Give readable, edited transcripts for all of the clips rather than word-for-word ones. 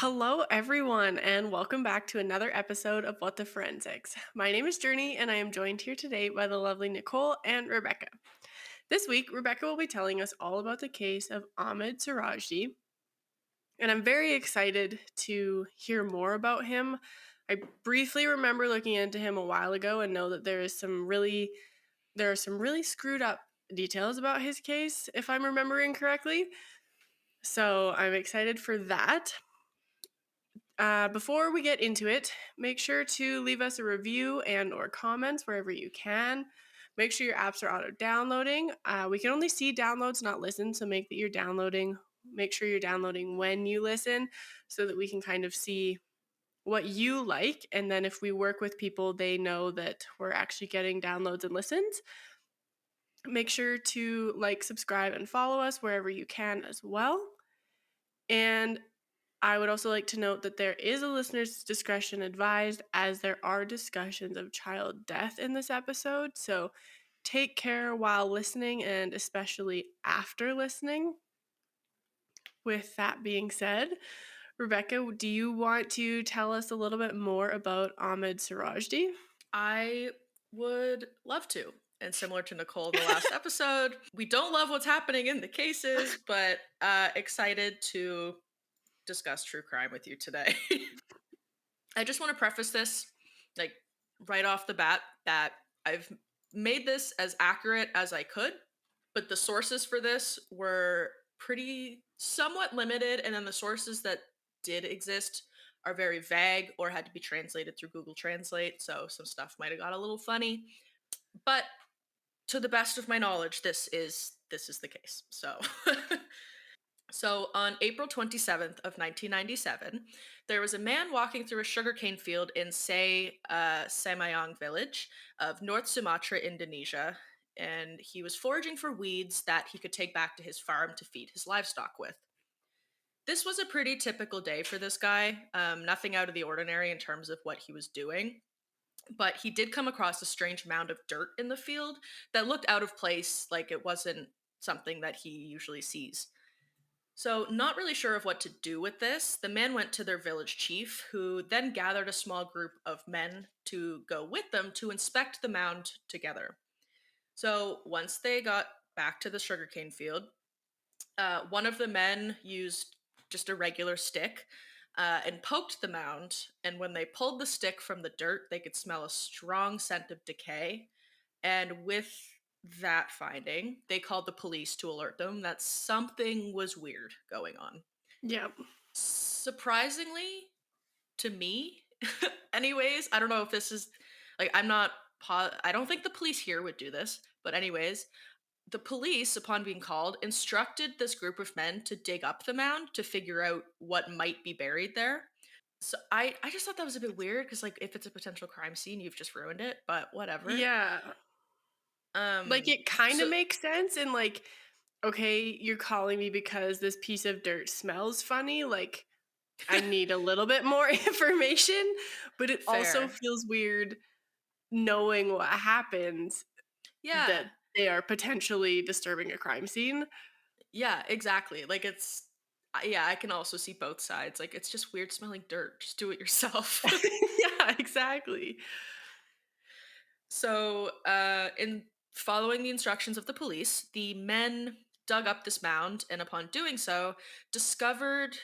Hello, everyone, and welcome back to another episode of What the Forensics. My name is Journey, and I am joined here today by the lovely Nicole and Rebecca. This week, Rebecca will be telling us all about the case of Ahmad Suradji, and I'm very excited to hear more about him. I briefly remember looking into him a while ago and know that there are some really screwed up details about his case, if I'm remembering correctly. So I'm excited for that. Before we get into it, make sure to leave us a review and or comments wherever you can. Make sure your apps are auto-downloading. We can only see downloads, not listen, so make sure you're downloading when you listen so that we can kind of see what you like. And then if we work with people, they know that we're actually getting downloads and listens. Make sure to like, subscribe, and follow us wherever you can as well. And I would also like to note that there is a listener's discretion advised, as there are discussions of child death in this episode. So take care while listening and especially after listening. With that being said, Rebecca, do you want to tell us a little bit more about Ahmad Suradji? I would love to. And similar to Nicole in the last episode, we don't love what's happening in the cases, but excited to discuss true crime with you today. I just want to preface this, like, right off the bat, that I've made this as accurate as I could, but the sources for this were pretty somewhat limited, and then the sources that did exist are very vague or had to be translated through Google Translate, so some stuff might have got a little funny. But to the best of my knowledge, this is the case. So on April 27th of 1997, there was a man walking through a sugarcane field in Semayang village of North Sumatra, Indonesia, and he was foraging for weeds that he could take back to his farm to feed his livestock with. This was a pretty typical day for this guy, nothing out of the ordinary in terms of what he was doing. But he did come across a strange mound of dirt in the field that looked out of place, like it wasn't something that he usually sees. So, not really sure of what to do with this, the man went to their village chief, who then gathered a small group of men to go with them to inspect the mound together. So, once they got back to the sugarcane field, one of the men used just a regular stick and poked the mound. And when they pulled the stick from the dirt, they could smell a strong scent of decay. And with that finding, they called the police to alert them that something was weird going on. Yep. Surprisingly, to me, anyways, I don't know if this is like, I don't think the police here would do this, but anyways, the police, upon being called, instructed this group of men to dig up the mound to figure out what might be buried there. So I just thought that was a bit weird because, like, if it's a potential crime scene, you've just ruined it, but whatever. Yeah. Like, Um it kind of so makes sense. And, like, okay, you're calling me because this piece of dirt smells funny. Like, I need a little bit more information, but it also fair. feels weird knowing what happens, that Yeah. they are potentially disturbing a crime scene. Yeah, exactly. Like, yeah, I can also see both sides. Like, it's just weird smelling dirt. Just do it yourself. Yeah, exactly. So, in following the instructions of the police, the men dug up this mound and, upon doing so, discovered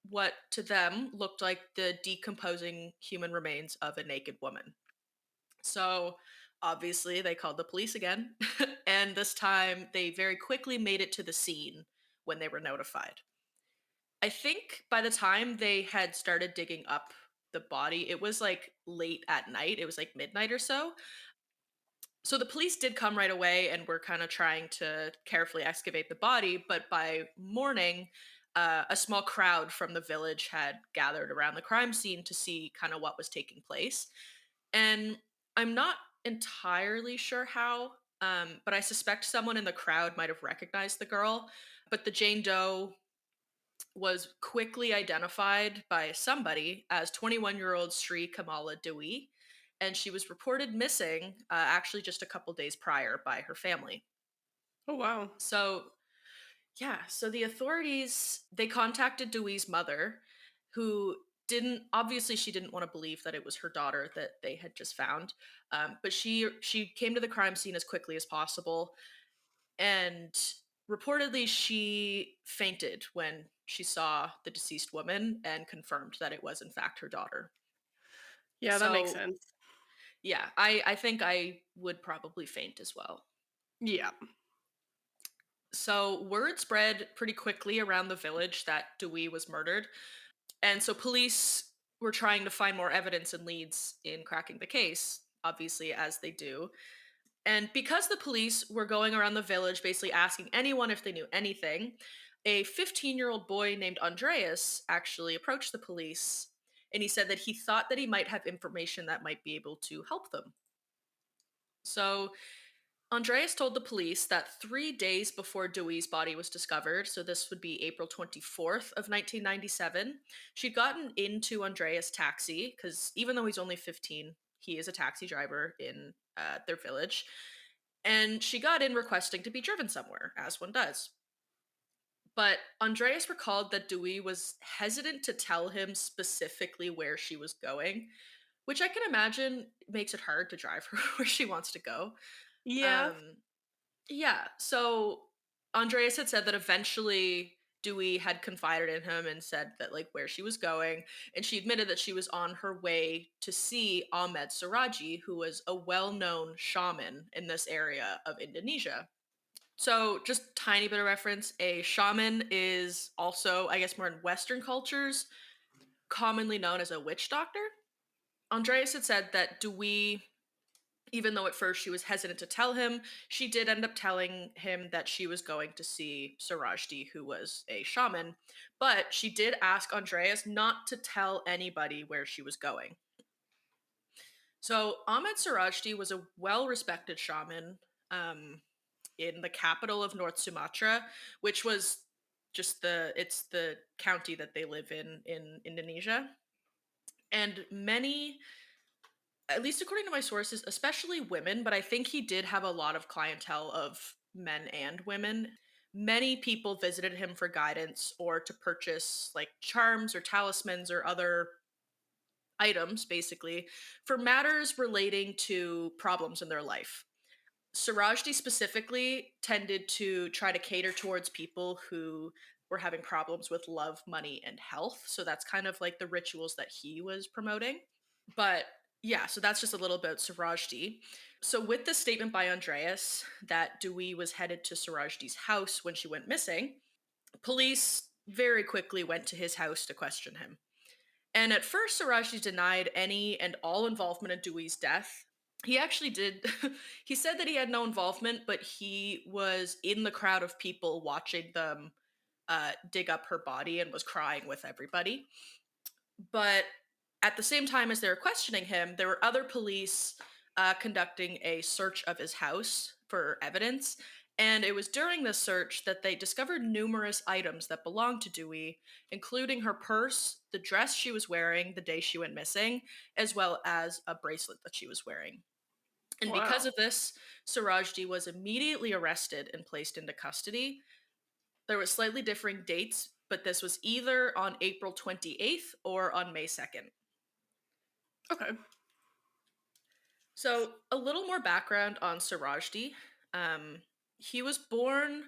what to them looked like the decomposing human remains of a naked woman. So, obviously, they called the police again, and this time they very quickly made it to the scene when they were notified. I think by the time they had started digging up the body, it was like late at night. It was like midnight or so. So the police did come right away and were kind of trying to carefully excavate the body. But by morning, a small crowd from the village had gathered around the crime scene to see kind of what was taking place. And I'm not entirely sure how, but I suspect someone in the crowd might have recognized the girl. But the Jane Doe was quickly identified by somebody as 21-year-old Sri Kamala Dewi, and she was reported missing actually just a couple days prior by her family. Oh, wow. So, yeah, so the authorities, they contacted Dewi's mother, who didn't obviously she didn't want to believe that it was her daughter that they had just found. But she came to the crime scene as quickly as possible, and reportedly she fainted when she saw the deceased woman and confirmed that it was in fact her daughter. Yeah, that makes So sense. yeah, I think I would probably faint as well. Yeah. So word spread pretty quickly around the village that Dewey was murdered. And so police were trying to find more evidence and leads in cracking the case, obviously, as they do. And because the police were going around the village basically asking anyone if they knew anything, a 15-year-old boy named Andreas actually approached the police, and he said that he thought that he might have information that might be able to help them. So Andreas told the police that 3 days before Dewey's body was discovered, so this would be April 24th of 1997, she'd gotten into Andreas' taxi, because even though he's only 15, he is a taxi driver in their village, and she got in requesting to be driven somewhere, as one does. But Andreas recalled that Dewey was hesitant to tell him specifically where she was going, which I can imagine makes it hard to drive her where she wants to go. Yeah. Um, yeah, so Andreas had said that eventually Dewey had confided in him and said that like where she was going, and she admitted that she was on her way to see Ahmed Suradji, who was a well-known shaman in this area of Indonesia. So, just tiny bit of reference, a shaman is also, I guess more in Western cultures, commonly known as a witch doctor. Andreas had said that Dewey, even though at first she was hesitant to tell him, she did end up telling him that she was going to see Surajdi, who was a shaman. But she did ask Andreas not to tell anybody where she was going. So Ahmed Surajdi was a well-respected shaman in the capital of North Sumatra, which was just it's the county that they live in Indonesia. And many, at least according to my sources, especially women, but I think he did have a lot of clientele of men and women. Many people visited him for guidance or to purchase like charms or talismans or other items, basically, for matters relating to problems in their life. Surajdi specifically tended to try to cater towards people who were having problems with love, money, and health. So that's kind of like the rituals that he was promoting. But yeah, so that's just a little bit Surajdi. So with the statement by Andreas that Dewey was headed to Surajdi's house when she went missing, police very quickly went to his house to question him. And at first, Surajdi denied any and all involvement in Dewey's death. He actually did. He said that he had no involvement, but he was in the crowd of people watching them dig up her body and was crying with everybody. But at the same time as they were questioning him, there were other police conducting a search of his house for evidence. And it was during this search that they discovered numerous items that belonged to Dewey, including her purse, the dress she was wearing the day she went missing, as well as a bracelet that she was wearing. And because Wow. of this, Surajdi was immediately arrested and placed into custody. There were slightly differing dates, but this was either on April 28th or on May 2nd. Okay. So, a little more background on Surajdi. Um, he was born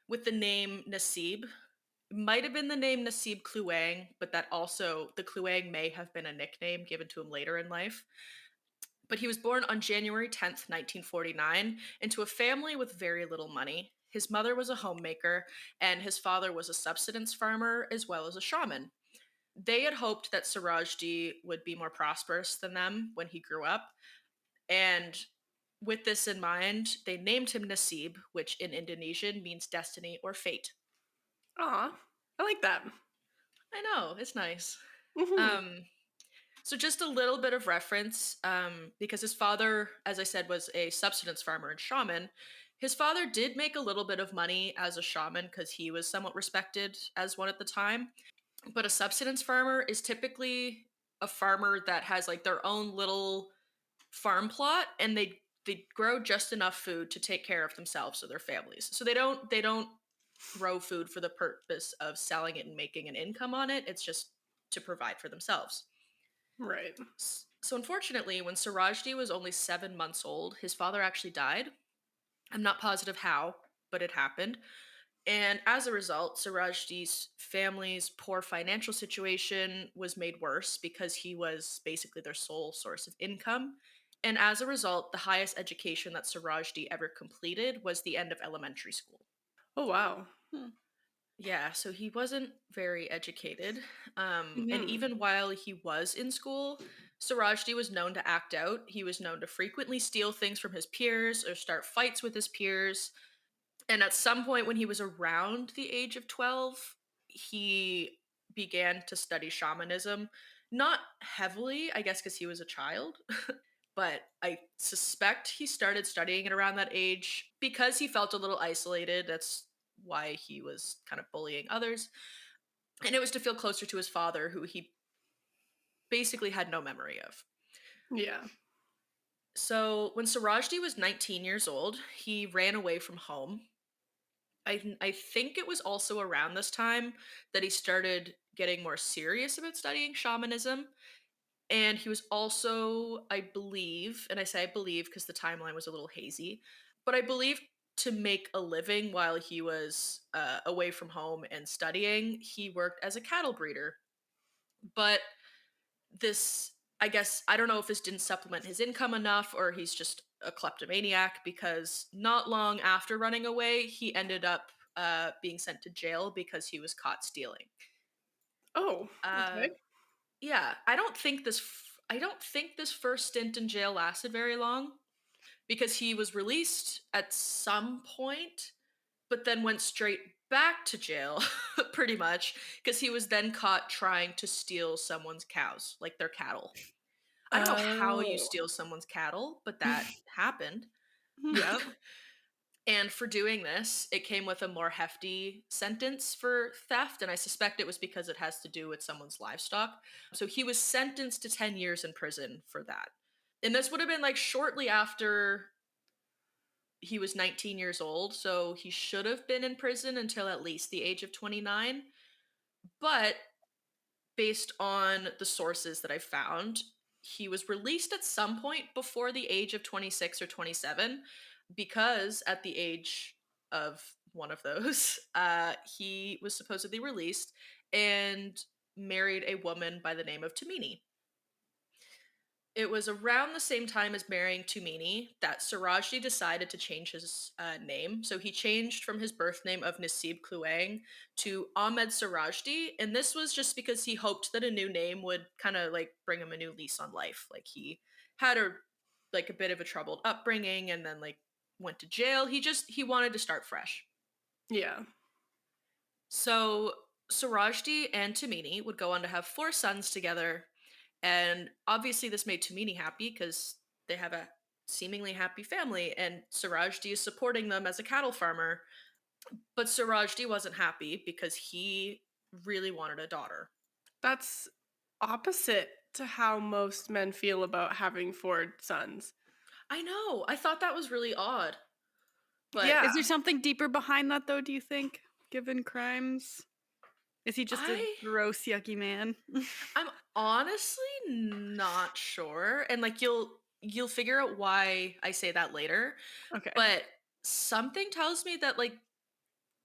with the name Nasib. Might have been the name Nasib Kluang, but that also, the Kluang may have been a nickname given to him later in life. But he was born on January 10th, 1949, into a family with very little money. His mother was a homemaker, and his father was a subsistence farmer as well as a shaman. They had hoped that Surajdi would be more prosperous than them when he grew up, and with this in mind, they named him Nasib, which in Indonesian means destiny or fate. Aw. I like that. I know, it's nice. Mhm. Um, so just a little bit of reference, because his father, as I said, was a subsistence farmer and shaman. His father did make a little bit of money as a shaman because he was somewhat respected as one at the time. But a subsistence farmer is typically a farmer that has like their own little farm plot, and they grow just enough food to take care of themselves or their families. So they don't grow food for the purpose of selling it and making an income on it. It's just to provide for themselves. Right. So, unfortunately, when Surajdi was only 7 months old, his father actually died. I'm not positive how, but it happened. And as a result, Surajdi's family's poor financial situation was made worse because he was basically their sole source of income. And as a result, the highest education that Surajdi ever completed was the end of elementary school. Oh, wow. Hmm. Yeah, so he wasn't very educated. And Mhm. even while he was in school, Surajdi was known to act out. He was known to frequently steal things from his peers or start fights with his peers. And at some point, when he was around the age of 12, he began to study shamanism. Not heavily, I guess, because he was a child, but I suspect he started studying it around that age because he felt a little isolated. That's why he was kind of bullying others. And it was to feel closer to his father, who he basically had no memory of. Yeah. So when Surajdi was 19 years old, he ran away from home. I think it was also around this time that he started getting more serious about studying shamanism. And he was also, I believe, and I say I believe because the timeline was a little hazy, but I believe to make a living while he was away from home and studying, he worked as a cattle breeder. But this, I guess, I don't know if this didn't supplement his income enough or he's just a kleptomaniac because not long after running away, he ended up being sent to jail because he was caught stealing. Oh, Uh, okay. yeah, I don't think this first stint in jail lasted very long because he was released at some point, but then went straight back to jail, pretty much, because he was then caught trying to steal someone's cows, like their cattle. I don't know how you Oh. steal someone's cattle, but that happened. Yeah. And for doing this, it came with a more hefty sentence for theft, and I suspect it was because it has to do with someone's livestock. So he was sentenced to 10 years in prison for that. And this would have been like shortly after he was 19 years old, so he should have been in prison until at least the age of 29. But based on the sources that I found, he was released at some point before the age of 26 or 27 because at the age of one of those, he was supposedly released and married a woman by the name of Tamini. It was around the same time as marrying Tumini that Sirajdi decided to change his name. So he changed from his birth name of Nasib Kluang to Ahmed Sirajdi. And this was just because he hoped that a new name would kind of like bring him a new lease on life. Like he had a bit of a troubled upbringing and then like went to jail. He wanted to start fresh. Yeah. So Surajdi and Tamini would go on to have four sons together, and obviously this made Tamini happy because they have a seemingly happy family, and Surajdi is supporting them as a cattle farmer. But Surajdi wasn't happy because he really wanted a daughter. That's opposite to how most men feel about having 4 sons. I know. I thought that was really odd, but Yeah. Is there something deeper behind that, though, do you think, given crimes? Is he just a I gross, yucky man? I'm honestly not sure, and like you'll figure out why I say that later. Okay. But something tells me that like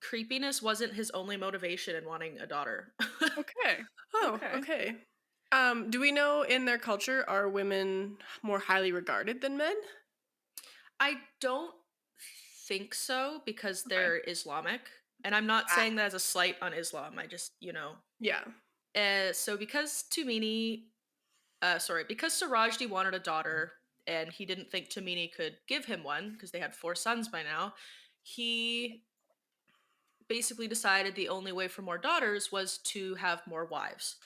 creepiness wasn't his only motivation in wanting a daughter. Okay. Oh, Okay. okay. Do we know in their culture are women more highly regarded than men? I don't think so because Okay. they're Islamic. And I'm not Ah, saying that as a slight on Islam. I just, yeah. So because because Sarajdi wanted a daughter and he didn't think Tamini could give him one because they had four sons by now, he basically decided the only way for more daughters was to have more wives.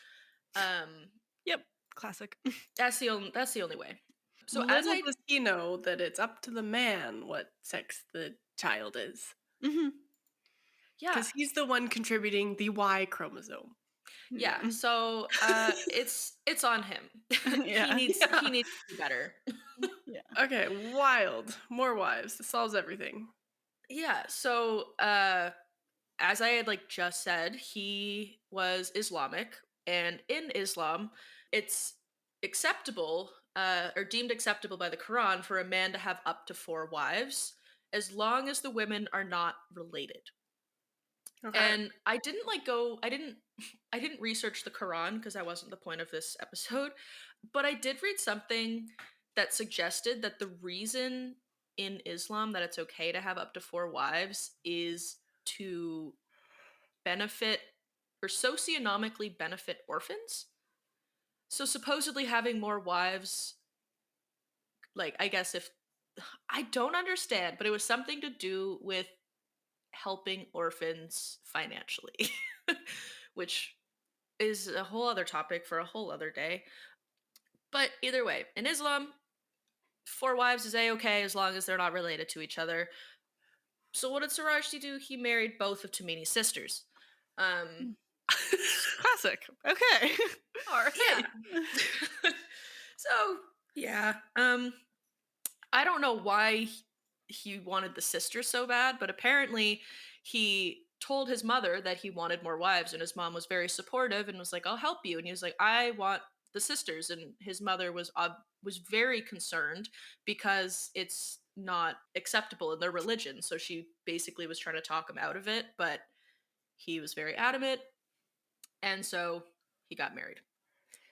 Um, Yep. Classic. that's the only way. So as Little I does he know that it's up to the man what sex the child is, Hmm. yeah, because he's the one contributing the Y chromosome. yeah. Yeah. So it's on him. Yeah. He Yeah. needs to do better. Yeah. Okay, wild. More wives. This solves everything. Yeah. So as I had like just said, he was Islamic And in Islam, it's acceptable or deemed acceptable by the Quran for a man to have up to 4 wives as long as the women are not related. Okay. And I didn't like go I didn't I didn't research the Quran because that wasn't the point of this episode, but I did read something that suggested that the reason in Islam that it's okay to have up to 4 wives is to benefit or socioeconomically benefit orphans. So supposedly having more wives, like I guess if I don't understand, but it was something to do with helping orphans financially, which is a whole other topic for a whole other day. But either way, in Islam, 4 wives is a-okay as long as they're not related to each other. So what did Surajdi do? He married both of Tamini's sisters. Classic. Okay. All right. Yeah. So yeah. I don't know why he wanted the sisters so bad, but apparently he told his mother that he wanted more wives, and his mom was very supportive and was like, "I'll help you." And he was like, "I want the sisters," and his mother was very concerned because it's not acceptable in their religion. So she basically was trying to talk him out of it, but he was very adamant, and so he got married.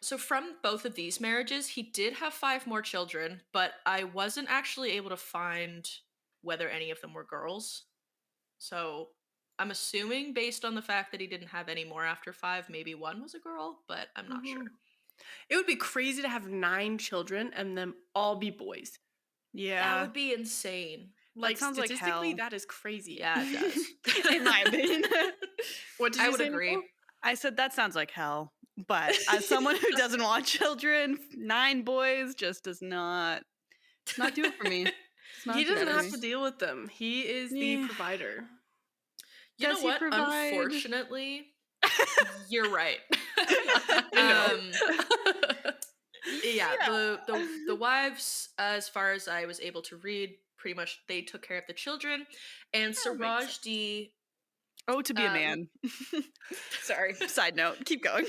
So from both of these marriages, he did have 5 more children, but I wasn't actually able to find whether any of them were girls. So I'm assuming based on the fact that he didn't have any more after 5, maybe one was a girl, but I'm not sure. It would be crazy to have 9 children and them all be boys. That Yeah. would be insane. Like, sounds like statistically, hell. that is crazy. Yeah, it does. In my opinion. What did I you would say, agree. Nicole? I said that sounds like hell. But as someone who doesn't want children, 9 boys just does not do it for me. It's not He do it doesn't for have me. to deal with them. He is the Yeah. provider. You Does know he what? provide- Unfortunately, you're right. Yeah, the wives, as far as I was able to read, pretty much they took care of the children, and That makes sense. Surajdi. Oh, to be a man. Sorry. Side note. Keep going.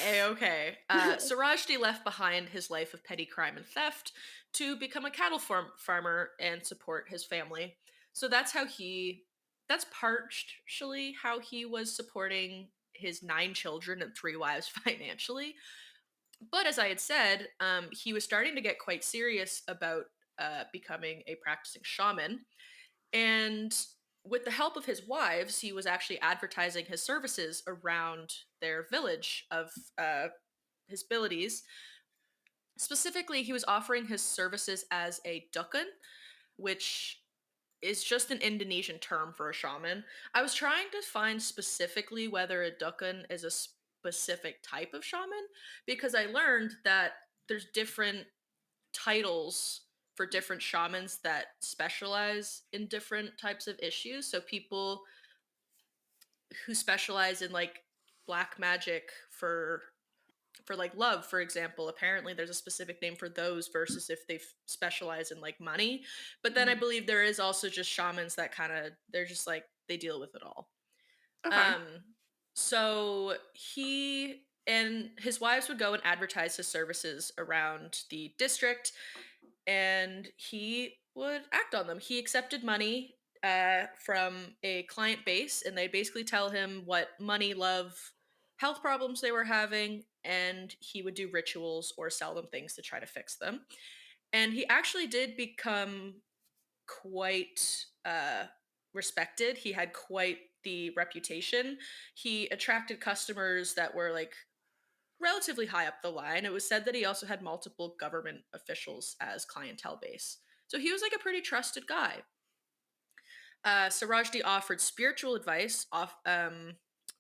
Okay. Surajdi left behind his life of petty crime and theft to become a cattle farmer and support his family. So that's partially how he was supporting his 9 children and 3 wives financially. But as I had said, he was starting to get quite serious about becoming a practicing shaman. And with the help of his wives, he was actually advertising his services around their village of his abilities. Specifically, he was offering his services as a dukun, which is just an Indonesian term for a shaman. I was trying to find specifically whether a dukun is a specific type of shaman because I learned that there's different titles for different shamans that specialize in different types of issues. So people who specialize in like black magic for like love, for example, apparently there's a specific name for those versus if they specialize in like money. But then I believe there is also just shamans that kind of they're just like they deal with it all. Okay. So he and his wives would go and advertise his services around the district, and he would act on them. He accepted money from a client base, and they basically tell him what money, love, health problems they were having, and he would do rituals or sell them things to try to fix them. And he actually did become quite respected. He had quite the reputation. He attracted customers that were like relatively high up the line. It was said that he also had multiple government officials as clientele base. So he was like a pretty trusted guy. Surajdi offered spiritual advice,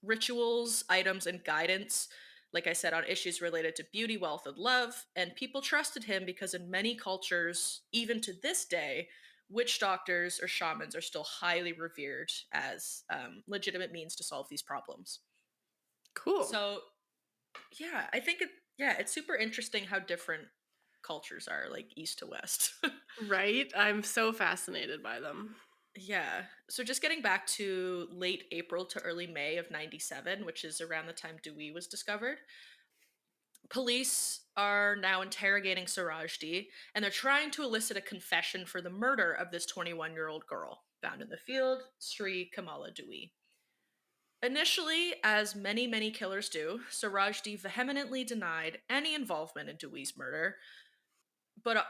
rituals, items, and guidance, like I said, on issues related to beauty, wealth, and love. And people trusted him because in many cultures, even to this day, witch doctors or shamans are still highly revered as legitimate means to solve these problems. Cool. So, yeah, I think it's super interesting how different cultures are, like east to west. Right? I'm so fascinated by them. Yeah. So just getting back to late April to early May of 97, which is around the time Dewey was discovered. Police are now interrogating Surajdi, and they're trying to elicit a confession for the murder of this 21-year-old girl found in the field, Sri Kamala Dewey. Initially, as many, many killers do, Surajdi vehemently denied any involvement in Dewey's murder, but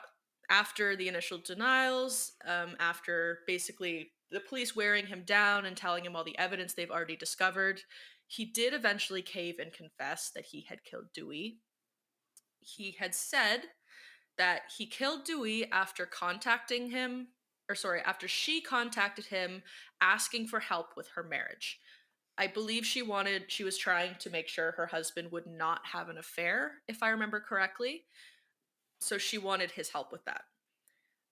after the initial denials, after basically the police wearing him down and telling him all the evidence they've already discovered, he did eventually cave and confess that he had killed Dewey. He had said that he killed Dewey after after she contacted him asking for help with her marriage. I believe she was trying to make sure her husband would not have an affair, if I remember correctly. So she wanted his help with that.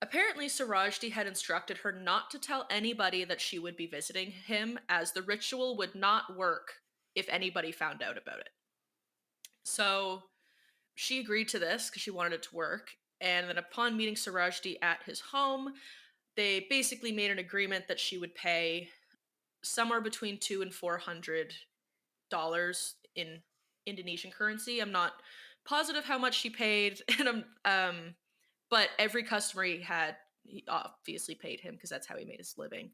Apparently, Surajdi had instructed her not to tell anybody that she would be visiting him, as the ritual would not work if anybody found out about it. So she agreed to this because she wanted it to work. And then upon meeting Surajdi at his home, they basically made an agreement that she would pay somewhere between $200 and $400 in Indonesian currency. I'm not positive how much she paid, and but every customer he obviously paid him because that's how he made his living.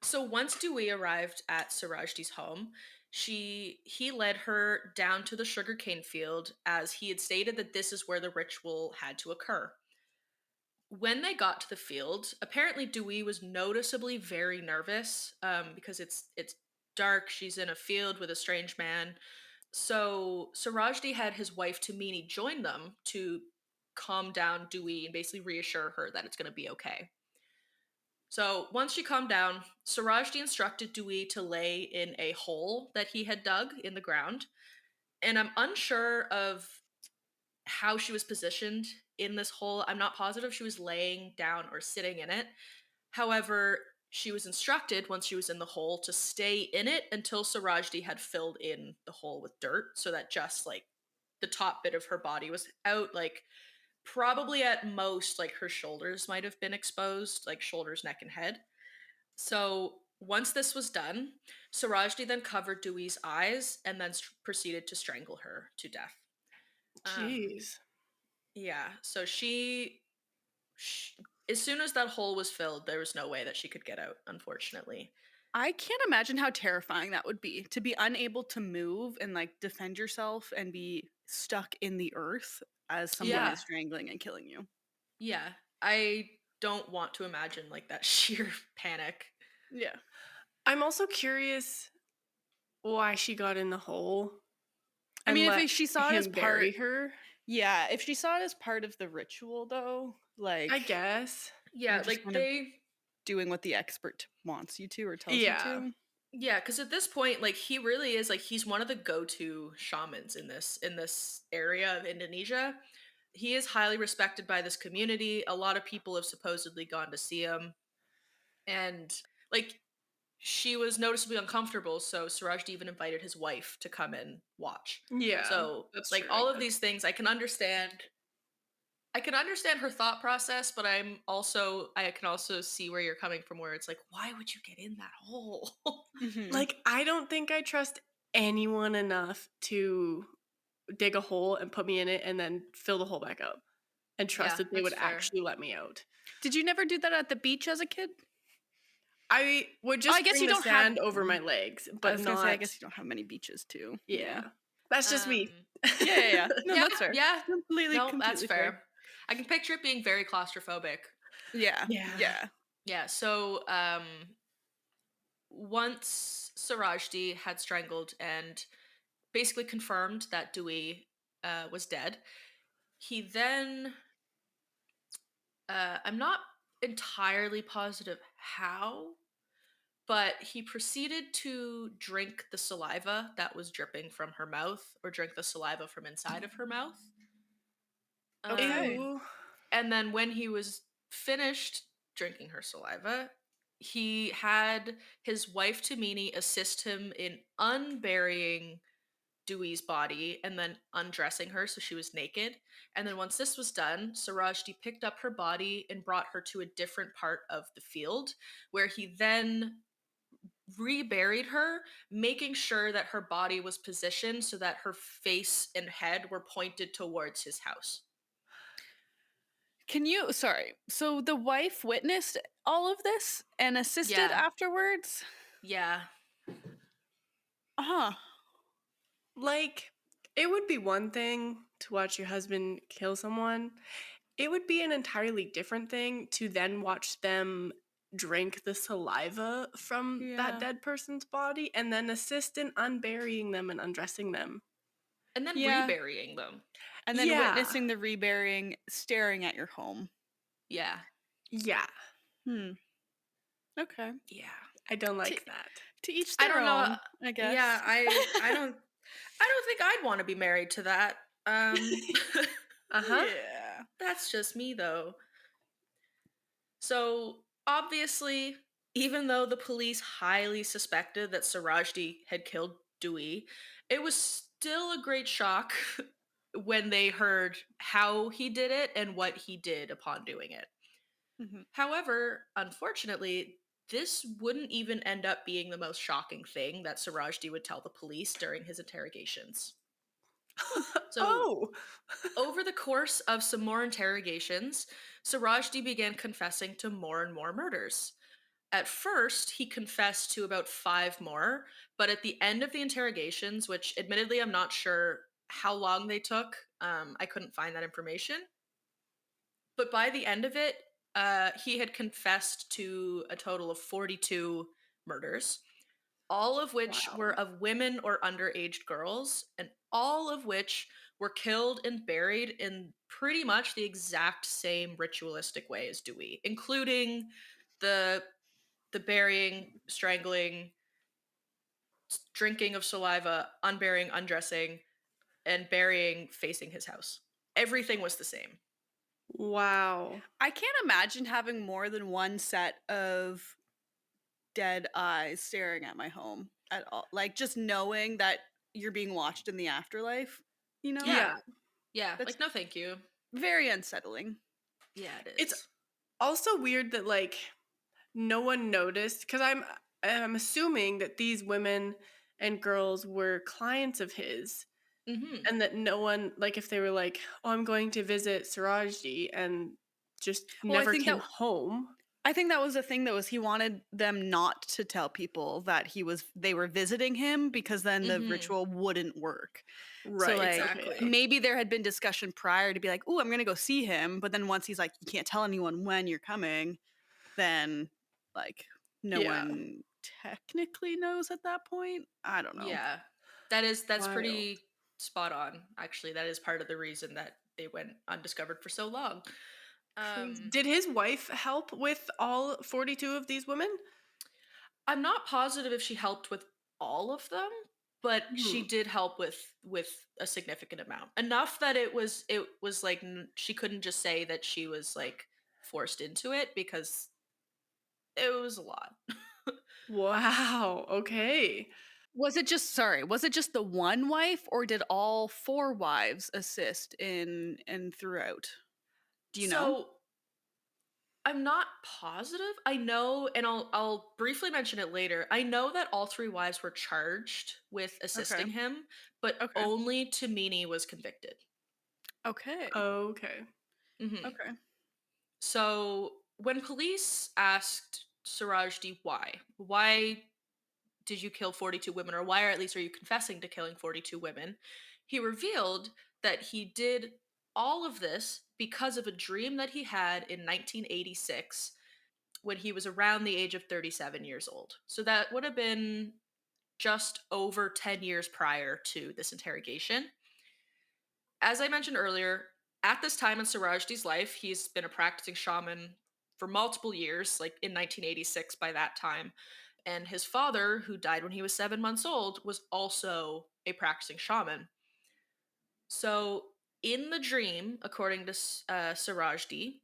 So once Dewey arrived at Surajdi's home, he led her down to the sugarcane field, as he had stated that this is where the ritual had to occur. When they got to the field, apparently Dewey was noticeably very nervous, because it's dark. She's in a field with a strange man. So Surajdi had his wife Tamini join them to calm down Dewey and basically reassure her that it's going to be okay. So once she calmed down, Surajdi instructed Dewey to lay in a hole that he had dug in the ground. And I'm unsure of how she was positioned in this hole. I'm not positive she was laying down or sitting in it. However, she was instructed once she was in the hole to stay in it until Surajdi had filled in the hole with dirt, so that just like the top bit of her body was out, like probably at most like her shoulders might have been exposed, like shoulders, neck, and head. So once this was done, Surajdi then covered Dewey's eyes and then proceeded to strangle her to death. Jeez. Yeah, so sh as soon as that hole was filled, there was no way that she could get out, unfortunately. I can't imagine how terrifying that would be, to be unable to move and like defend yourself and be stuck in the earth as someone Yeah. is strangling and killing you. Yeah, I don't want to imagine like that sheer panic. Yeah. I'm also curious why she got in the hole. I mean, let if she saw it as him part, bury her, yeah, if she saw it as part of the ritual, though, like I guess. Yeah, just like kind of doing what the expert wants you to or tells you to. Yeah, because at this point, like he really is like he's one of the go-to shamans in this area of Indonesia. He is highly respected by this community. A lot of people have supposedly gone to see him, and like she was noticeably uncomfortable, so Surajdi even invited his wife to come and watch. Yeah. So That's like true, all I of guess. these things, I can understand her thought process, but I can also see where you're coming from, where it's like, why would you get in that hole? Mhm. Like, I don't think I trust anyone enough to dig a hole and put me in it and then fill the hole back up and trust Yeah, that they that's would fair. actually let me out. Did you never do that at the beach as a kid? I would just I guess bring you the don't have- sand over my legs, I but was not. gonna say, I guess you don't have many beaches too. Yeah. That's just me. Yeah. No, yeah, that's fair. yeah. Completely, No, that's completely fair. I can picture it being very claustrophobic. Yeah. Yeah. Yeah. Yeah, so once Surajdi had strangled and basically confirmed that Dewey was dead, he then I'm not entirely positive how, but he proceeded to drink the saliva that was dripping from her mouth, or drink the saliva from inside of her mouth. Okay. Ew. And then when he was finished drinking her saliva, he had his wife Tamini assist him in unburying Dewey's body and then undressing her so she was naked. And then once this was done, Surajdi picked up her body and brought her to a different part of the field, where he then reburied her, making sure that her body was positioned so that her face and head were pointed towards his house. Sorry. So the wife witnessed all of this and assisted Yeah. afterwards? Yeah. Huh. Like, it would be one thing to watch your husband kill someone. It would be an entirely different thing to then watch them drink the saliva from that Yeah. dead person's body and then assist in unburying them and undressing them. And then Yeah. reburying them. And then Yeah. witnessing the reburying, staring at your home. Yeah. Yeah. Hmm. Okay. Yeah. I don't To, like that. to each I their don't know. own, I guess. Yeah, I don't think I'd want to be married to that. Uh-huh. Yeah. That's just me though. So, obviously, even though the police highly suspected that Surajdi had killed Dewey, it was still a great shock when they heard how he did it and what he did upon doing it. Mhm. However, unfortunately, this wouldn't even end up being the most shocking thing that Surajdi would tell the police during his interrogations. So, Oh. over the course of some more interrogations, Surajdi began confessing to more and more murders. At first, he confessed to about 5 more, but at the end of the interrogations, which admittedly I'm not sure how long they took, I couldn't find that information. But by the end of it, he had confessed to a total of 42 murders, all of which Wow. were of women or underage girls, and all of which were killed and buried in pretty much the exact same ritualistic way as Dewey, including the the burying, strangling, drinking of saliva, unburying, undressing, and burying facing his house. Everything was the same. Wow. I can't imagine having more than one set of dead eyes staring at my home at all. Like, just knowing that you're being watched in the afterlife, you know? Yeah. Yeah. Yeah. That's Like, no, thank you. very unsettling. Yeah, it It's is. also weird that like no one noticed because I'm assuming that these women and girls were clients of his Mm-hmm. and that no one like if they were like, "Oh, I'm going to visit Surajdi," and just Well, never came home. I think that was the thing, that was he wanted them not to tell people that they were visiting him, because then the Mm-hmm. ritual wouldn't work. So, Right. like, Okay. Exactly. maybe there had been discussion prior to be like, "Oh, I'm gonna go see him," but then once he's like, "You can't tell anyone when you're coming," then, like, no Yeah. one technically knows at that point. I don't know. Yeah. That's Wild. pretty spot on, actually. That is part of the reason that they went undiscovered for so long. Crazy. Um Did his wife help with all 42 of these women? I'm not positive if she helped with all of them, but she Hmm. did help with a significant amount. Enough that it was like she couldn't just say that she was like forced into it, because it was a lot. Wow. Okay. Was it just the one wife, or did all 4 wives assist in and throughout? Do you know? So I'm not positive. I know, and I'll briefly mention it later. I know that all 3 wives were charged with Okay. assisting him, but Okay. only Tamini was convicted. Okay. Okay. Mhm. Okay. So when police asked Surajdi why did you kill 42 women, or why, or at least are you confessing to killing 42 women, he revealed that he did all of this because of a dream that he had in 1986 when he was around the age of 37 years old. So that would have been just over 10 years prior to this interrogation. As I mentioned earlier, at this time in Surajdi's life, he's been a practicing shaman for multiple years, like in 1986 by that time. And his father, who died when he was 7 months old, was also a practicing shaman. So, in the dream, according to Surajdi,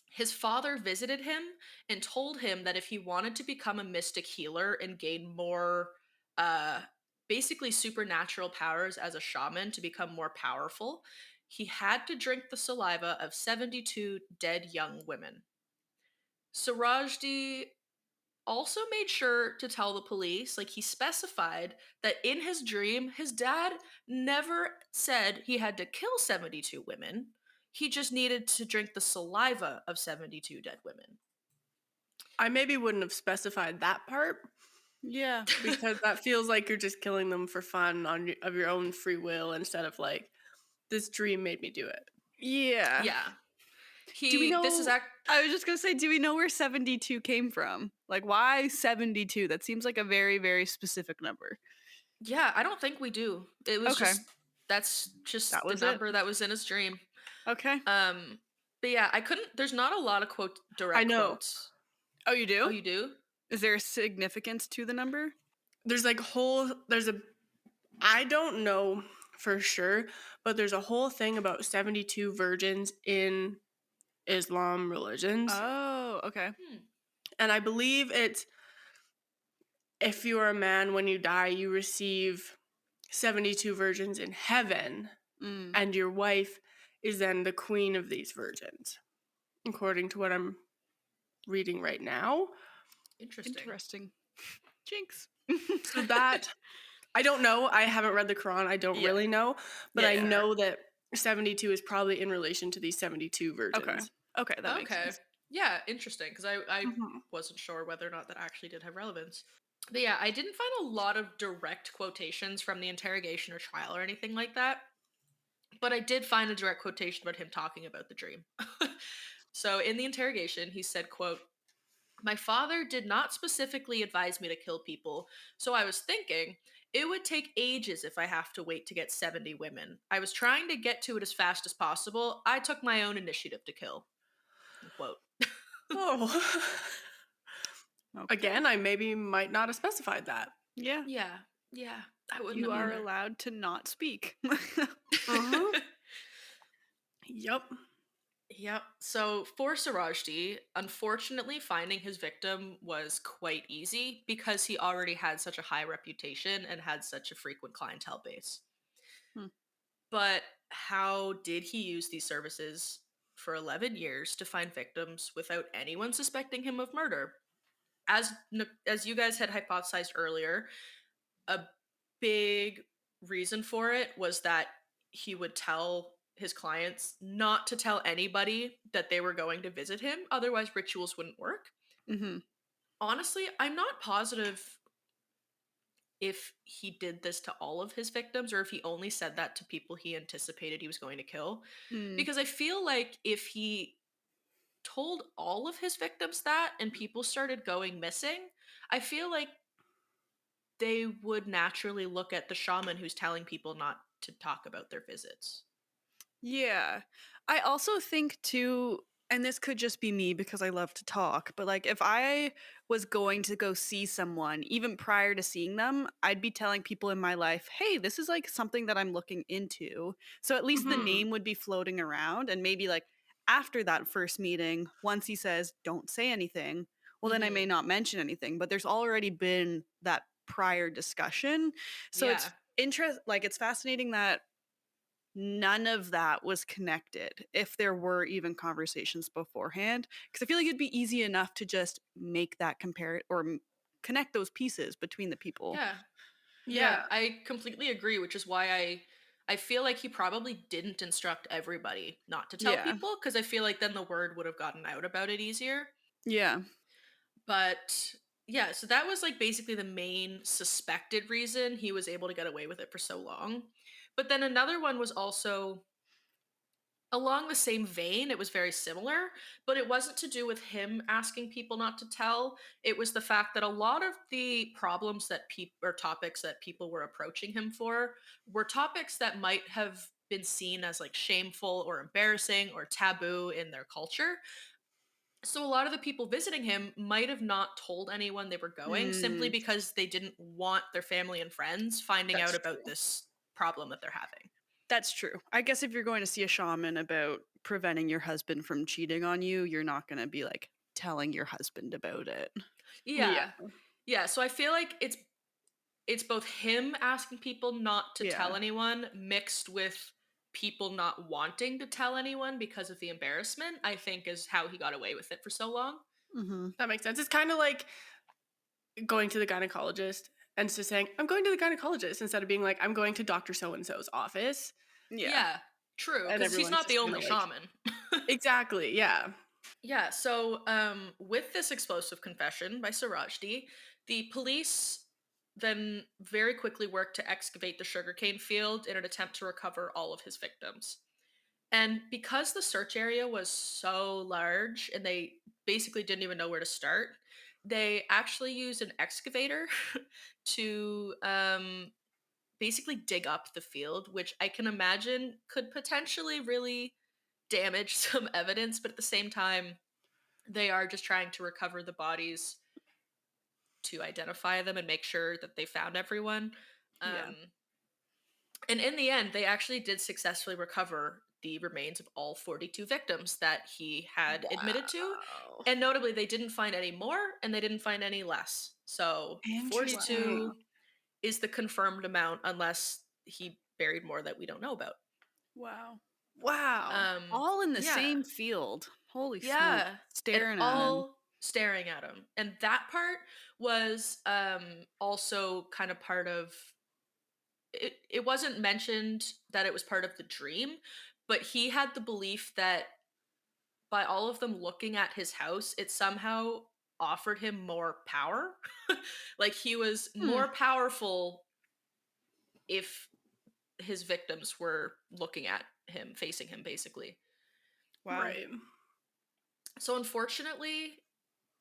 his father visited him and told him that if he wanted to become a mystic healer and gain more, uh, basically supernatural powers as a shaman to become more powerful, he had to drink the saliva of 72 dead young women. Surajdi also made sure to tell the police, like he specified that in his dream, his dad never said he had to kill 72 women. He just needed to drink the saliva of 72 dead women. I maybe wouldn't have specified that part Yeah. because that feels like you're just killing them for fun of your own free will instead of like, this dream made me do it. Yeah. Yeah. Do we know? This is I was just gonna say, do we know where 72 came from? Like, why 72? That seems like a very, very specific number. Yeah, I don't think we do. It was Okay. that's just That the was it. number that was in his dream. Okay. But yeah, I couldn't. There's not a lot of direct I know. quotes. Oh, you do? Oh, you do? Is there a significance to the number? There's like I don't know for sure, but there's a whole thing about 72 virgins in Islam religions. Oh, okay. And I believe it's if you are a man, when you die, you receive 72 virgins in heaven, and your wife is then the queen of these virgins, according to what I'm reading right now. Interesting. Jinx. So that, I don't know. I haven't read the Quran. I don't really know. But I know that 72 is probably in relation to these 72 virgins. Okay, that makes sense. Yeah, interesting, because I wasn't sure whether or not that actually did have relevance. But yeah, I didn't find a lot of direct quotations from the interrogation or trial or anything like that. But I did find a direct quotation about him talking about the dream. So in the interrogation, he said, quote, "My father did not specifically advise me to kill people, so I was thinking it would take ages if I have to wait to get 70 women. I was trying to get to it as fast as possible. I took my own initiative to kill." Quote. Oh. Okay. Again, I maybe might not have specified that. Yeah. Yeah. I wouldn't. You have are either. allowed to not speak. Yep. Yep. So for Surajdi, unfortunately, finding his victim was quite easy because he already had such a high reputation and had such a frequent clientele base. But how did he use these services for 11 years to find victims without anyone suspecting him of murder? As you guys had hypothesized earlier, a big reason for it was that he would tell his clients not to tell anybody that they were going to visit him, otherwise rituals wouldn't work. Honestly, I'm not positive if he did this to all of his victims or if he only said that to people he anticipated he was going to kill, because I feel like if he told all of his victims that and people started going missing, I feel like they would naturally look at the shaman who's telling people not to talk about their visits. Yeah. I also think too, and this could just be me because I love to talk, but like if I was going to go see someone, even prior to seeing them, I'd be telling people in my life, hey, this is like something that I'm looking into. So at least the name would be floating around. And maybe like after that first meeting, once he says, don't say anything, well, then I may not mention anything, but there's already been that prior discussion. So it's it's fascinating that none of that was connected if there were even conversations beforehand, because I feel like it'd be easy enough to just make that connect those pieces between the people. Yeah, I completely agree, which is why I feel like he probably didn't instruct everybody not to tell people, because I feel like then the word would have gotten out about it easier. But yeah, so that was like basically the main suspected reason he was able to get away with it for so long. But then another one was also along the same vein. It was very similar, but it wasn't to do with him asking people not to tell. It was the fact that a lot of the problems that people or topics that people were approaching him for were topics that might have been seen as like shameful or embarrassing or taboo in their culture. So a lot of the people visiting him might have not told anyone they were going simply because they didn't want their family and friends finding out about this problem that they're having. That's true. I guess if you're going to see a shaman about preventing your husband from cheating on you, you're not going to be like telling your husband about it. Yeah. So I feel like it's both him asking people not to tell anyone mixed with people not wanting to tell anyone because of the embarrassment, I think is how he got away with it for so long. That makes sense. It's kind of like going to the gynecologist and just saying, "I'm going to the gynecologist," instead of being like, "I'm going to Doctor So and So's office," Yeah. Yeah, true, and because he's everyone's not the just kind only of like, shaman. "Exactly, yeah." Yeah, so with this explosive confession by Surajdi, the police then very quickly worked to excavate the sugarcane field in an attempt to recover all of his victims. And because the search area was so large and they basically didn't even know where to start, they actually used an excavator to basically dig up the field, which I can imagine could potentially really damage some evidence, but at the same time, they are just trying to recover the bodies to identify them and make sure that they found everyone. Yeah. Um, and in the end, they actually did successfully recover the remains of all 42 victims that he had admitted to. Wow. And notably, they didn't find any more and they didn't find any less. So Interesting. 42 is the confirmed amount, unless he buried more that we don't know about. Wow. Wow. All in the Yeah. same field. Holy smokes. Yeah, and Staring at him. all staring at him. And that part was also kind of part of it wasn't mentioned that it was part of the dream, but he had the belief that by all of them looking at his house, it somehow offered him more power. Like he was Hmm. more powerful if his victims were looking at him, facing him basically. Wow. Right. So unfortunately,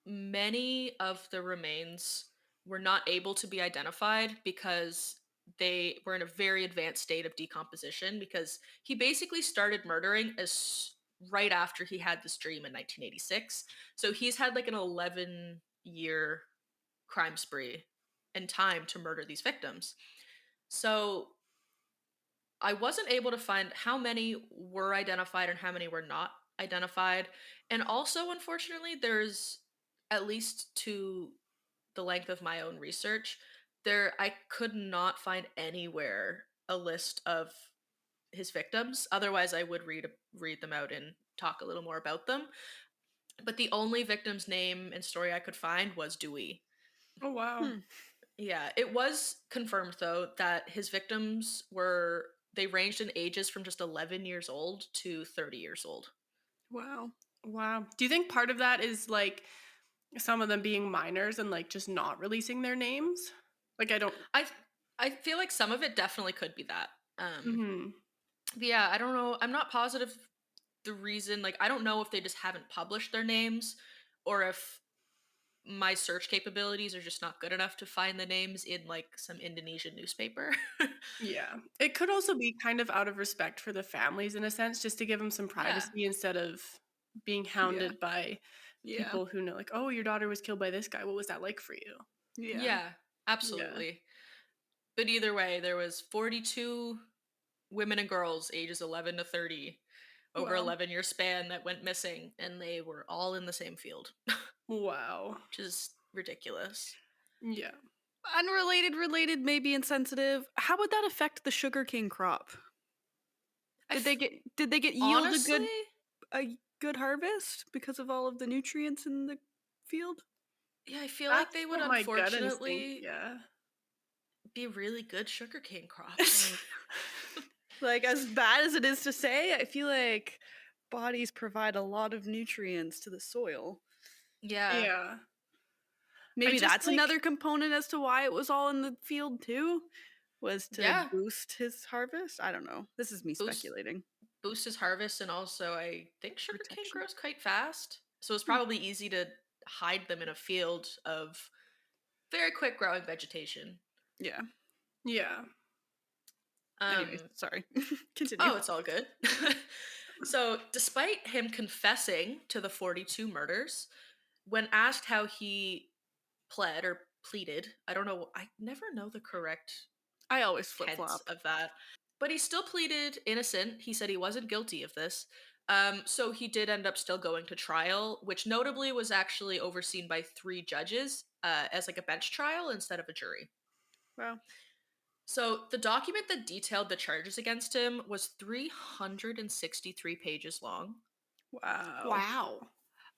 many of the remains were not able to be identified because they were in a very advanced state of decomposition because he basically started murdering as right after he had this dream in 1986. So he's had like an 11-year crime spree and time to murder these victims. So I wasn't able to find how many were identified and how many were not identified. And also, unfortunately, there's at least to the length of my own research, there I could not find anywhere a list of his victims. Otherwise, I would read them out and talk a little more about them. But the only victim's name and story I could find was Dewey. Oh, wow. Hmm. Yeah, it was confirmed though that his victims were they ranged in ages from just 11 years old to 30 years old. Wow. Wow. Do you think part of that is, like, some of them being minors and, like, just not releasing their names? Like, I don't. I I feel like some of it definitely could be that. Mhm. But yeah, I don't know. I'm not positive the reason. Like, I don't know if they just haven't published their names or if my search capabilities are just not good enough to find the names in like some Indonesian newspaper. Yeah. It could also be kind of out of respect for the families in a sense, just to give them some Yeah. privacy instead of being Yeah. hounded by Yeah. people who know, like, "Oh, your daughter was killed by this guy. What was that like for you?" Yeah. Yeah, Yeah. absolutely. But either way, there was 42 women and girls ages 11 to 30 over Wow. 11-year span that went missing and they were all in the same field, Wow. which is ridiculous. Yeah. Unrelated, related, maybe insensitive. How would that affect the sugarcane crop? I Did they f- get yield honestly, a good harvest because of all of the nutrients in the field? yeah, I feel like That's they would what my gut instinct, unfortunately yeah. be really good sugarcane crops. Like, as bad as it is to say, I feel like bodies provide a lot of nutrients to the soil. Yeah. Yeah. I Maybe just, that's like, another component as to why it was all in the field too, was to Yeah. boost his harvest. I don't know. This is me Boost speculating. boost his harvest and also I think sugarcane Protection. grows quite fast. So it's Hmm. probably easy to hide them in a field of very quick growing vegetation. Yeah. yeah. Anyways, Um sorry. Continue. oh, it's all good. So, despite him confessing to the 42 murders, when asked how he pled or pleaded, I don't know, I never know the correct I always flip tense flop. of that. But he still pleaded innocent. He said he wasn't guilty of this. So he did end up still going to trial, which notably was actually overseen by 3 judges as like a bench trial instead of a jury. Wow. So the document that detailed the charges against him was 363 pages long. Wow. Wow.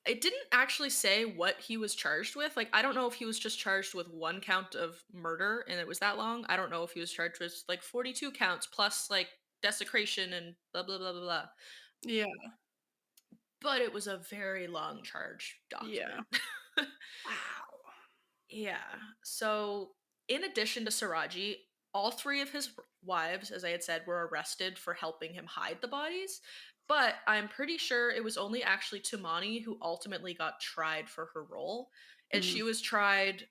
It didn't actually say what he was charged with. Like, I don't know if he was just charged with one count of murder and it was that long. I don't know if he was charged with like 42 counts plus like desecration and blah blah blah blah blah. Yeah. But it was a very long charge Yeah. document. Wow. Yeah. So, in addition to Saraji, all three of his wives, as I had said, were arrested for helping him hide the bodies. But I'm pretty sure it was only actually Tumani who ultimately got tried for her role. And Mm. she was tried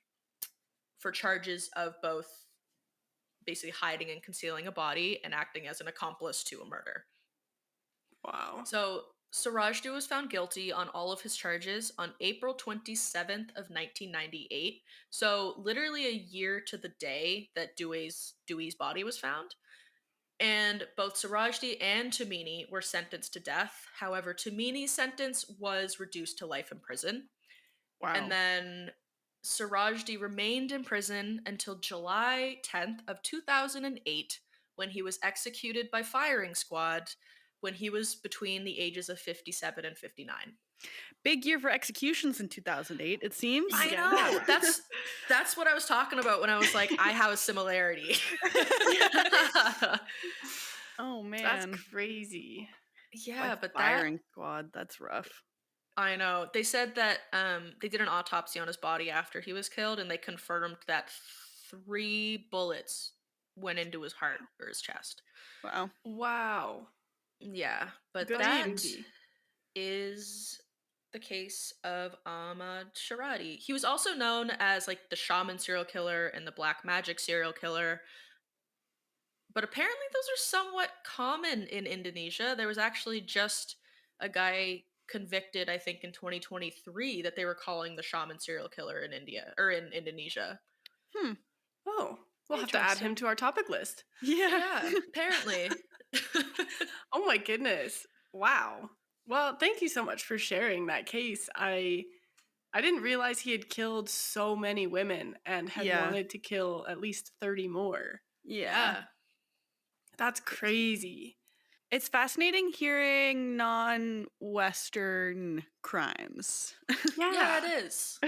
for charges of both basically hiding and concealing a body and acting as an accomplice to a murder. Wow. So Surajdu was found guilty on all of his charges on April 27th of 1998. So literally a year to the day that Dewey's body was found. And both Surajdi and Tumini were sentenced to death. However, Tumini's sentence was reduced to life in prison. Wow. And then Surajdi remained in prison until July 10th of 2008 when he was executed by firing squad when he was between the ages of 57 and 59. Big year for executions in 2008, it seems. I Yeah. know. That's what I was talking about when I was like, I have a similarity. Oh man. That's crazy. Yeah, Like but firing squad, that's rough. I know. They said that they did an autopsy on his body after he was killed, and they confirmed that 3 bullets went into his heart or his chest. Wow. Wow. Yeah, but Good that movie. is the case of Ahmad Suradji. He was also known as like the shaman serial killer and the black magic serial killer. But apparently those are somewhat common in Indonesia. There was actually just a guy convicted, I think in 2023, that they were calling the shaman serial killer in India or in Indonesia. Oh, we'll have to add him to our topic list. Yeah, apparently. Oh my goodness. Wow. Well, thank you so much for sharing that case. I didn't realize he had killed so many women and had Yeah. wanted to kill at least 30 more. Yeah. That's crazy. It's fascinating hearing non-Western crimes. Yeah, it is.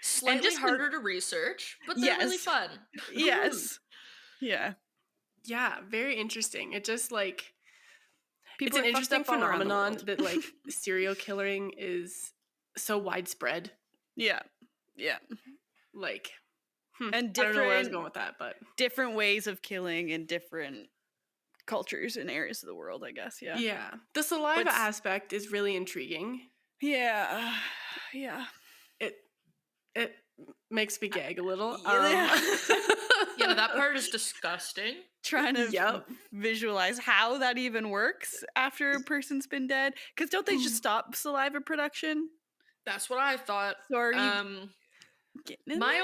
Slightly just harder to research, but they're really Yes. fun. Yes. Yeah. Yeah, very interesting. It just like People it's an are fucked interesting up all around the phenomenon world. that like serial killing is so widespread. Yeah. Yeah. Like And I don't know where I was different going with that, but different ways of killing in different cultures and areas of the world, I guess. Yeah. yeah. The saliva But- aspect is really intriguing. Yeah. Yeah. It makes me gag a little. Yeah. Yeah, that part is disgusting. Trying to Yep. visualize how that even works after a person's been dead. Because don't they just stop saliva production? That's what I thought. So are you getting in my there?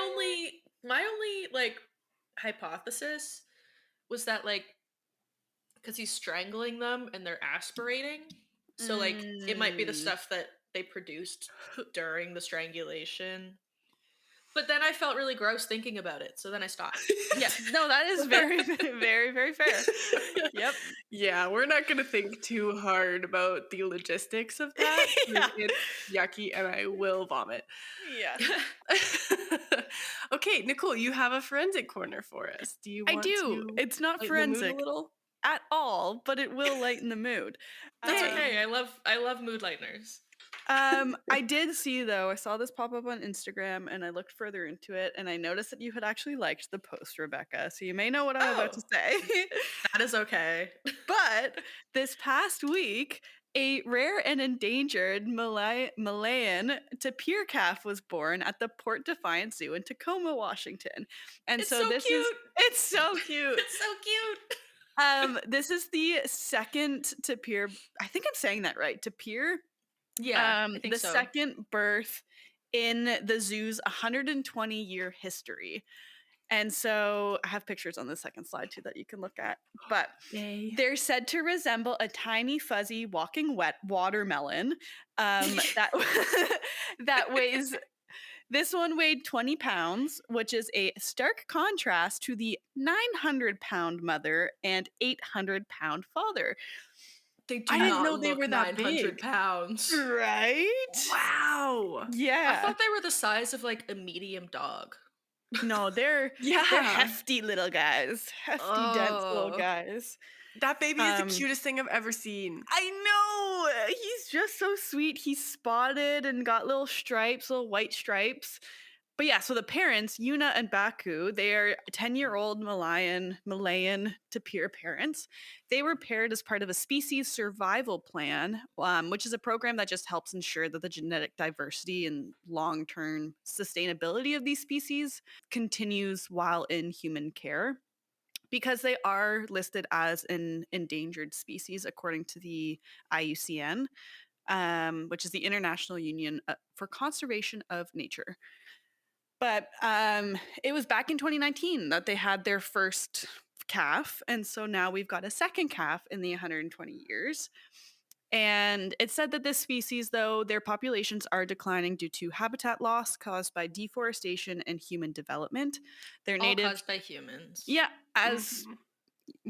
only like hypothesis was that like because he's strangling them and they're aspirating, so like it might be the Mm. stuff that they produced during the strangulation. But then I felt really gross thinking about it, so then I stopped. Yeah, no, that is very, very, very fair. Yep. Yeah, we're not going to think too hard about the logistics of that. 'Cause Yeah. It's yucky and I will vomit. Yeah. Okay, Nicole, you have a forensic corner for us. Do you I want do. to It's not lighten the mood forensic a little? at all, but it will lighten the mood. That's Yay. okay. I love mood lighteners. I did see though, I saw this pop up on Instagram and I looked further into it and I noticed that you had actually liked the post, Rebecca. So you may know what I'm about to Oh. say. That is okay. But this past week, a rare and endangered Malayan Tapir calf was born at the Point Defiance Zoo in Tacoma, Washington. And It's so so this cute. is it's so cute. It's so cute. This is the second tapir. I think I'm saying that right. Tapir. Yeah, I think the so. second birth in the zoo's 120-year history. And so I have pictures on the second slide too that you can look at. But Yay. they're said to resemble a tiny, fuzzy, walking wet watermelon. That that weighs. This one weighed 20 pounds, which is a stark contrast to the 900-pound mother and 800-pound father. They do I didn't know not they look were that 900 big. pounds. Right? Wow. I Yeah. thought they were the size of like a medium dog. No, they're Yeah. hefty little guys. Hefty, dense little Oh. guys. That baby is the cutest thing I've ever seen. I know. He's just so sweet. He's spotted and got little stripes, little white stripes. But yeah, so the parents, Yuna and Baku, they are 10-year-old Malayan Tapir parents. They were paired as part of a species survival plan, which is a program that just helps ensure that the genetic diversity and long-term sustainability of these species continues while in human care. Because they are listed as an endangered species according to the IUCN, which is the International Union for Conservation of Nature. But it was back in 2019 that they had their first calf. And so now we've got a second calf in the 120 years. And it said that this species, though, their populations are declining due to habitat loss caused by deforestation and human development. They're All native. caused by humans. Yeah, as Mhm.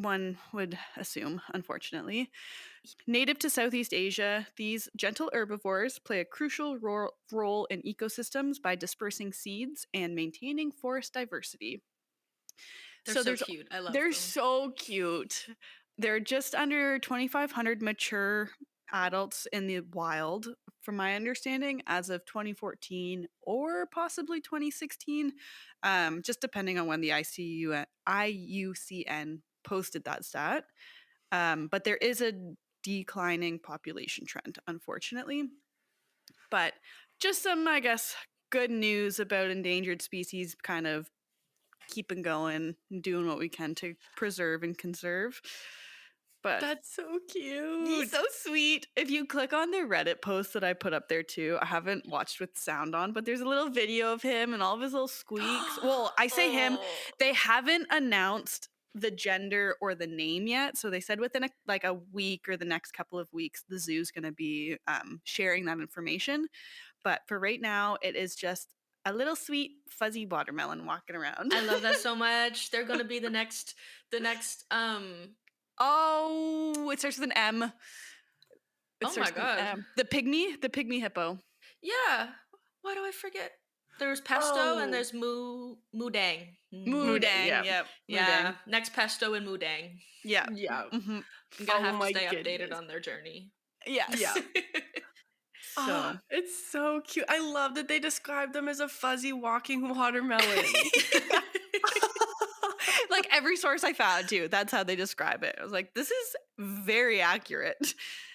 one would assume, unfortunately. Native to Southeast Asia, these gentle herbivores play a crucial role in ecosystems by dispersing seeds and maintaining forest diversity. They're so cute. I love They're them. so cute. They're just under 2,500 mature adults in the wild, from my understanding, as of 2014 or possibly 2016, just depending on when the IUCN posted that stat. But there is a declining population trend, unfortunately. But just some, I guess, good news about endangered species kind of keeping going and doing what we can to preserve and conserve. But That's so cute. he's so sweet. If you click on the Reddit post that I put up there too, I haven't watched with sound on, but there's a little video of him and all of his little squeaks. Well, I say him. Oh. They haven't announced the gender or the name yet. So they said within a week or the next couple of weeks, the zoo's going to be sharing that information. But for right now, it is just a little sweet fuzzy watermelon walking around. I love that so much. They're gonna be the next Oh, it starts with an M. It Oh my starts with an God. M. The pygmy hippo. Yeah. Why do I forget? There's pesto Oh. and there's mudang. Mudang. yeah. Yep. Yeah. Next pesto and mudang. Yeah. Yeah. Mm-hmm. I'm gonna Oh have to my stay updated goodness. on their journey. Yes. Yeah. So Oh, it's so cute. I love that they described them as a fuzzy walking watermelon. like every source I found too, that's how they describe it. I was like, this is very accurate.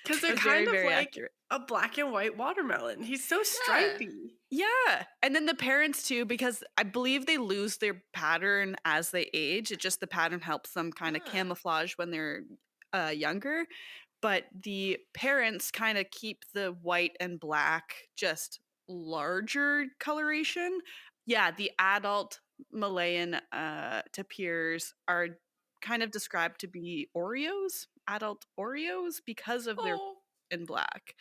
Because they're It's kind very, of very like accurate. a black and white watermelon. He's so stripy. Yeah. And then the parents too, because I believe they lose their pattern as they age. It just the pattern helps them kind of Ah. camouflage when they're younger. But the parents kind of keep the white and black just larger coloration. Yeah, the adult Malayan tapirs are kind of described to be Oreos, adult Oreos, because of their Oh. in black.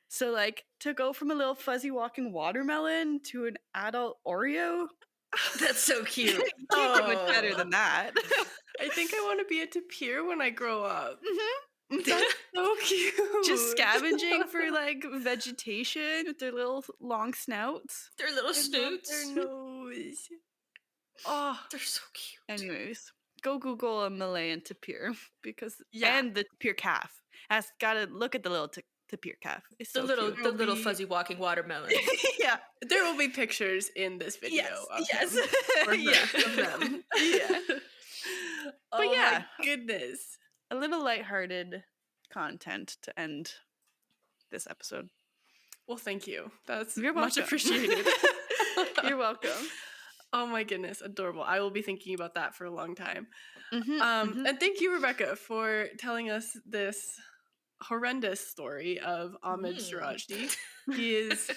So, like, to go from a little fuzzy walking watermelon to an adult Oreo, That's so cute. can't get much better than that. I think I want to be a tapir when I grow up. Mhm. That's so cute. Just scavenging for like vegetation with their little long snouts. Their little I love snoots. their nose. Oh, They're so cute. Anyways, go Google a Malayan tapir because Yeah. and the tapir calf. Gotta look at the little tapir calf. It's The so little cute. the It'll little be- fuzzy walking watermelon. Yeah. there will be pictures in this video. Yes. Of Yes. him, or her, Yeah. of them. Yeah. Oh yeah. my goodness. A little lighthearted content to end this episode. Well, thank you. That's You're much welcome. appreciated. You're welcome. Oh my goodness, adorable. I will be thinking about that for a long time. Mhm. And thank you, Rebecca, for telling us this horrendous story of Ahmad Suradji. He is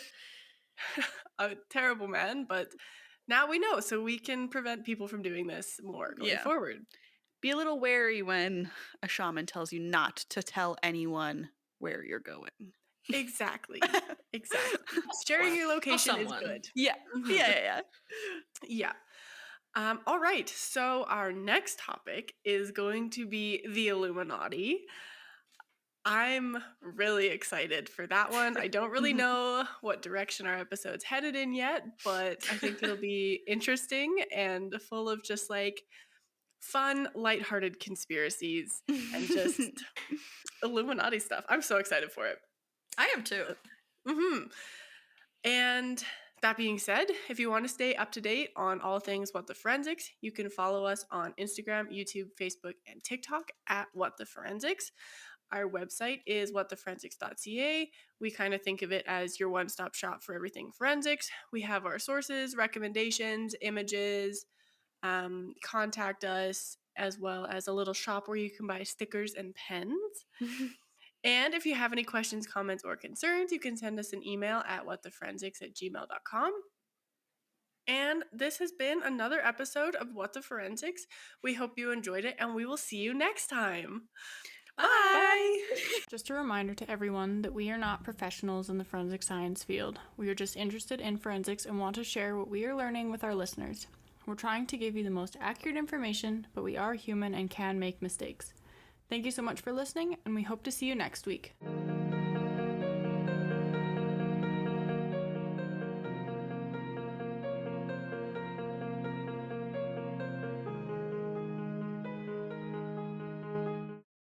a terrible man, but now we know, so we can prevent people from doing this more going Yeah. forward. Be a little wary when a shaman tells you not to tell anyone where you're going. Exactly. Exactly. Sharing your location is someone. good. Yeah. Mhm. Yeah. Yeah. All right. So our next topic is going to be the Illuminati. I'm really excited for that one. I don't really know what direction our episode's headed in yet, but I think it'll be interesting and full of just like fun, lighthearted conspiracies and just Illuminati stuff. I'm so excited for it. I am too. And that being said, if you want to stay up to date on all things What the Forensics, you can follow us on Instagram, YouTube, Facebook, and TikTok at What the Forensics. Our website is whattheforensics.ca. We kind of think of it as your one-stop shop for everything forensics. We have our sources, recommendations, images, contact us, as well as a little shop where you can buy stickers and pens. And if you have any questions, comments, or concerns, you can send us an email at whattheforensics@gmail.com. And this has been another episode of What the Forensics. We hope you enjoyed it, and we will see you next time. Bye! Just a reminder to everyone that we are not professionals in the forensic science field. We are just interested in forensics and want to share what we are learning with our listeners. We're trying to give you the most accurate information, but we are human and can make mistakes. Thank you so much for listening, and we hope to see you next week.